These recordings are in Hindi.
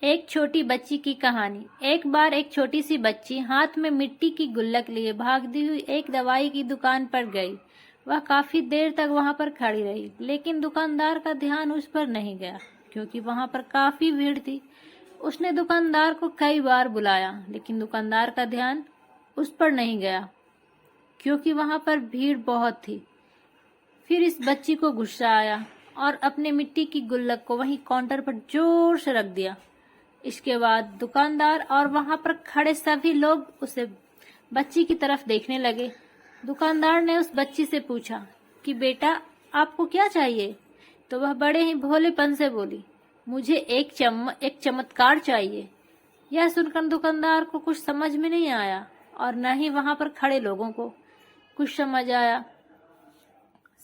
एक छोटी बच्ची की कहानी। एक बार एक छोटी सी बच्ची हाथ में मिट्टी की गुल्लक लिए भागती हुई एक दवाई की दुकान पर गई। वह काफी देर तक वहां पर खड़ी रही, लेकिन दुकानदार का ध्यान उस पर नहीं गया क्योंकि वहां पर काफी भीड़ थी। उसने दुकानदार को कई बार बुलाया, लेकिन दुकानदार का ध्यान उस पर नहीं गया क्योंकि वहां पर भीड़ बहुत थी। फिर इस बच्ची को गुस्सा आया और अपने मिट्टी की गुल्लक को वहीं काउंटर पर जोर से रख दिया। इसके बाद दुकानदार और वहां पर खड़े सभी लोग उसे बच्ची की तरफ देखने लगे। दुकानदार ने उस बच्ची से पूछा कि बेटा, आपको क्या चाहिए? तो वह बड़े ही भोलेपन से बोली, मुझे एक चमत्कार चाहिए। यह सुनकर दुकानदार को कुछ समझ में नहीं आया और न ही वहां पर खड़े लोगों को कुछ समझ आया।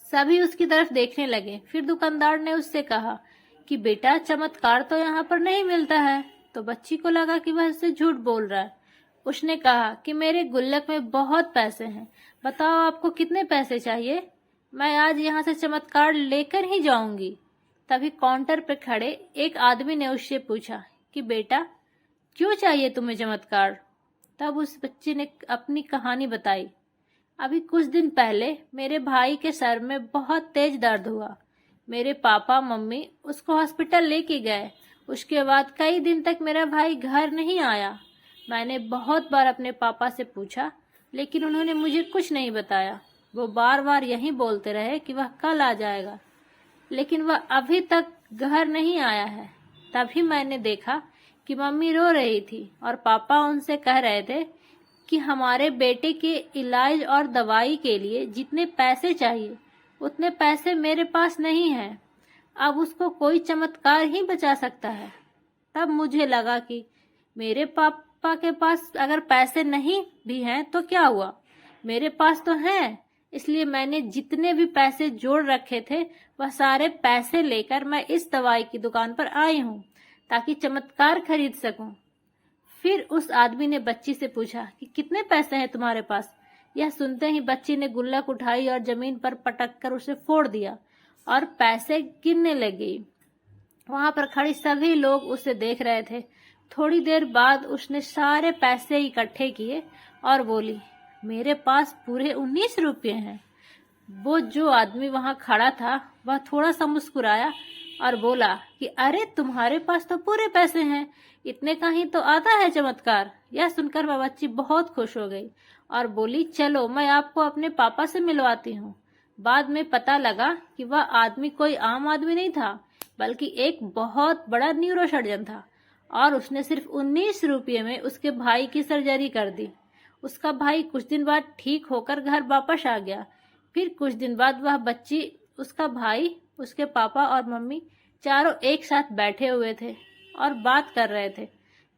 सभी उसकी तरफ देखने लगे। फिर दुकानदार ने उससे कहा कि बेटा, चमत्कार तो यहाँ पर नहीं मिलता है। तो बच्ची को लगा कि वह उससे झूठ बोल रहा है। उसने कहा कि मेरे गुल्लक में बहुत पैसे हैं, बताओ आपको कितने पैसे चाहिए? मैं आज यहाँ से चमत्कार लेकर ही जाऊंगी। तभी काउंटर पर खड़े एक आदमी ने उससे पूछा कि बेटा, क्यों चाहिए तुम्हें चमत्कार? तब उस बच्चे ने अपनी कहानी बताई। अभी कुछ दिन पहले मेरे भाई के सर में बहुत तेज दर्द हुआ। मेरे पापा मम्मी उसको हॉस्पिटल लेके गए। उसके बाद कई दिन तक मेरा भाई घर नहीं आया। मैंने बहुत बार अपने पापा से पूछा, लेकिन उन्होंने मुझे कुछ नहीं बताया। वो बार बार यही बोलते रहे कि वह कल आ जाएगा, लेकिन वह अभी तक घर नहीं आया है। तभी मैंने देखा कि मम्मी रो रही थी और पापा उनसे कह रहे थे कि हमारे बेटे के इलाज और दवाई के लिए जितने पैसे चाहिए उतने पैसे मेरे पास नहीं हैं। अब उसको कोई चमत्कार ही बचा सकता है। तब मुझे लगा कि मेरे पापा के पास अगर पैसे नहीं भी हैं तो क्या हुआ, मेरे पास तो हैं। इसलिए मैंने जितने भी पैसे जोड़ रखे थे वह सारे पैसे लेकर मैं इस दवाई की दुकान पर आई हूँ ताकि चमत्कार खरीद सकूं। फिर उस आदमी ने बच्ची से पूछा कि कितने पैसे हैं तुम्हारे पास? यह सुनते ही बच्ची ने गुल्लक उठाई और जमीन पर पटक कर उसे फोड़ दिया और पैसे गिनने लगी। वहां पर खड़े सभी लोग उसे देख रहे थे। थोड़ी देर बाद उसने सारे पैसे इकट्ठे किए और बोली, मेरे पास पूरे 19 रुपये हैं। वो जो आदमी वहां खड़ा था वह थोड़ा सा मुस्कुराया और बोला कि अरे, तुम्हारे पास तो पूरे पैसे हैं, इतने का ही तो आता है चमत्कार। यह सुनकर वह बच्ची बहुत खुश हो गई और बोली, चलो मैं आपको अपने पापा से मिलवाती हूँ। बाद में पता लगा कि वह आदमी कोई आम आदमी नहीं था, बल्कि एक बहुत बड़ा न्यूरोसर्जन था और उसने सिर्फ 19 रुपये में उसके भाई की सर्जरी कर दी। उसका भाई कुछ दिन बाद ठीक होकर घर वापस आ गया। फिर कुछ दिन बाद वह बच्ची, उसका भाई, उसके पापा और मम्मी चारों एक साथ बैठे हुए थे और बात कर रहे थे।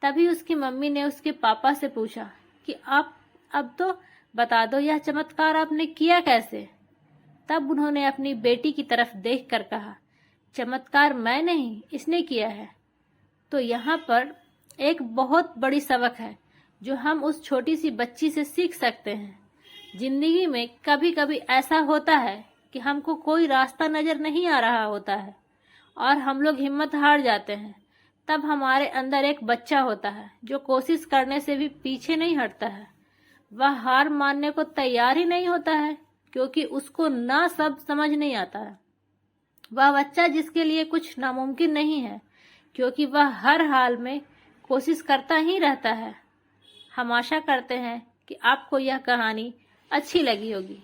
तभी उसकी मम्मी ने उसके पापा से पूछा कि आप अब तो बता दो, यह चमत्कार आपने किया कैसे? तब उन्होंने अपनी बेटी की तरफ देखकर कहा, चमत्कार मैं नहीं, इसने किया है। तो यहाँ पर एक बहुत बड़ी सबक है जो हम उस छोटी सी बच्ची से सीख सकते हैं। जिंदगी में कभी कभी ऐसा होता है कि हमको कोई रास्ता नजर नहीं आ रहा होता है और हम लोग हिम्मत हार जाते हैं। तब हमारे अंदर एक बच्चा होता है जो कोशिश करने से भी पीछे नहीं हटता है। वह हार मानने को तैयार ही नहीं होता है क्योंकि उसको ना सब समझ नहीं आता है। वह बच्चा जिसके लिए कुछ नामुमकिन नहीं है, क्योंकि वह हर हाल में कोशिश करता ही रहता है। हम आशा करते हैं कि आपको यह कहानी अच्छी लगी होगी।